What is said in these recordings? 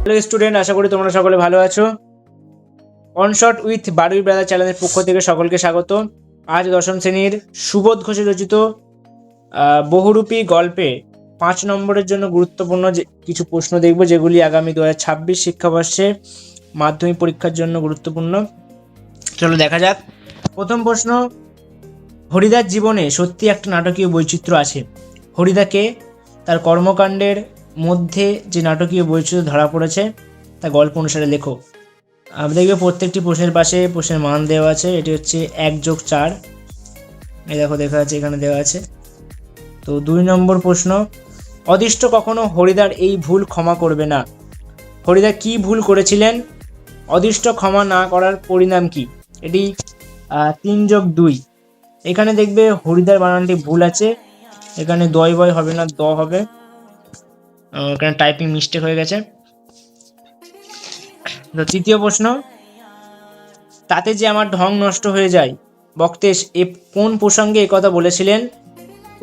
Hello student, আশা করি তোমরা সকলে ভালো আছো। অনশট উইথ বারুই ব্রাদার চ্যানেলের পক্ষ থেকে সকলকে স্বাগত। আজ দশম শ্রেণীর সুবোধ ঘোষের রচিত বহুরূপী গল্পে 5 নম্বরের জন্য গুরুত্বপূর্ণ কিছু প্রশ্ন দেখব, যেগুলি আগামী 2026 শিক্ষাবর্ষে মাধ্যমিক পরীক্ষার জন্য গুরুত্বপূর্ণ। চলো দেখা যাক। প্রথম প্রশ্ন, হরিদার জীবনে সত্যি একটা নাটকীয় বৈচিত্র্য আছে। হরিদাকে তার কর্মকাণ্ডের মধ্যে যে নাটকীয় বৈচিত্র্য ধরা পড়েছে তা গল্প অনুসারে লেখো। দেখবে প্রত্যেকটি প্রশ্নের পাশে প্রশ্নের মান দেওয়া আছে। এটি হচ্ছে 1+4, এই দেখো দেখা আছে, এখানে দেওয়া আছে। তো 2 নম্বর প্রশ্ন, অদিষ্ট কখনো হরিদার এই ভুল ক্ষমা করবে না। হরিদা কি ভুল করেছিলেন? অদিষ্ট ক্ষমা না করার পরিণাম কি? এটি 3+2। এখানে দেখবে হরিদার বানানটি ভুল আছে, এখানে দয় বয় হবে না, দ হবে। এখানে টাইপিং মিস্টেক হয়ে গেছে। তো তৃতীয় প্রশ্ন, তাতে যে আমার ঢং নষ্ট হয়ে যায়, বক্তা কোন প্রসঙ্গে একথা বলেছিলেন?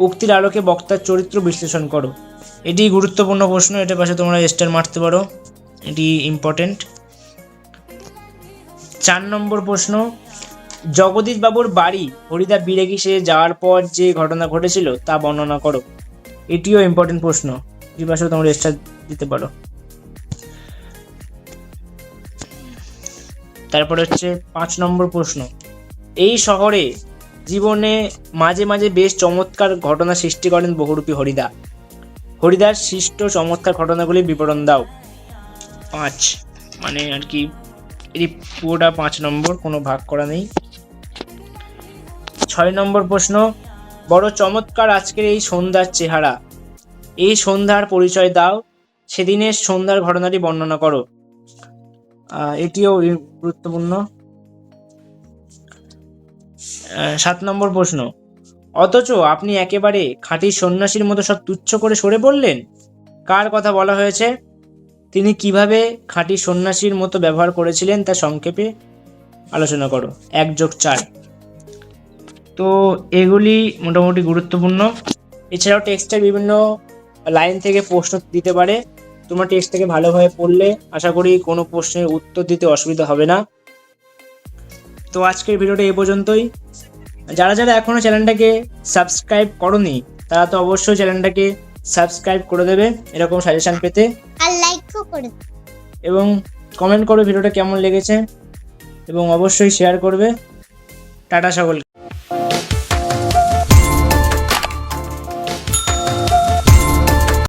উক্তির আলোকে বক্তার চরিত্র বিশ্লেষণ করো। এটি গুরুত্বপূর্ণ প্রশ্ন, এটার পাশে তোমরা স্টার মারতে পারো, এটি ইম্পর্টেন্ট। 4 নম্বর প্রশ্ন, জগদীশ বাবুর বাড়ি হরিদা বিরাগীশে যাওয়ার পর যে ঘটনা ঘটেছিল তা বর্ণনা করো। এটিও ইম্পর্টেন্ট প্রশ্ন, এটির পাশে তোমরা স্টার দিতে পারো। তারপরে হচ্ছে 5 নম্বর প্রশ্ন, এই শহরে জীবনে মাঝে মাঝে বেশ চমৎকার ঘটনা সৃষ্টি করেন বহুরূপী হরিদা। হরিদার সৃষ্ট চমৎকার ঘটনাগুলি বিবরণ দাও। 5 মানে আর কি, এটি পুরোটা 5 নম্বর, কোনো ভাগ করা নেই। 6 নম্বর প্রশ্ন, বড় চমৎকার আজকের এই সন্ধ্যার চেহারা। এই সন্ধ্যার পরিচয় দাও, সেদিনের সন্ধ্যার ঘটনাটি বর্ণনা করো। এটিও গুরুত্বপূর্ণ। 7 নম্বর প্রশ্ন, অথচ আপনি একেবারে খাঁটি সন্ন্যাসীর মতো সব তুচ্ছ করে সরে পড়লেন। কার কথা বলা হয়েছে? তিনি কিভাবে খাঁটি সন্ন্যাসীর মতো ব্যবহার করেছিলেন তা সংক্ষেপে আলোচনা করো। 1+4। তো এগুলি মোটামুটি গুরুত্বপূর্ণ। এছাড়াও টেক্সটের বিভিন্ন লাইন থেকে প্রশ্ন দিতে পারে, তোমরা টেক্সট থেকে ভালোভাবে পড়লে আশা করি কোনো প্রশ্নের উত্তর দিতে অসুবিধা হবে না। তো আজকের ভিডিওটা এই পর্যন্তই। যারা যারা এখনো চ্যানেলটাকে সাবস্ক্রাইব করোনি তারা তো অবশ্যই চ্যানেলটাকে সাবস্ক্রাইব করে দেবে এরকম সাজেশন পেতে, আর লাইকও করে দেবে এবং কমেন্ট করো ভিডিওটা কেমন লেগেছে, এবং অবশ্যই শেয়ার করবে। টাটা সকলকে।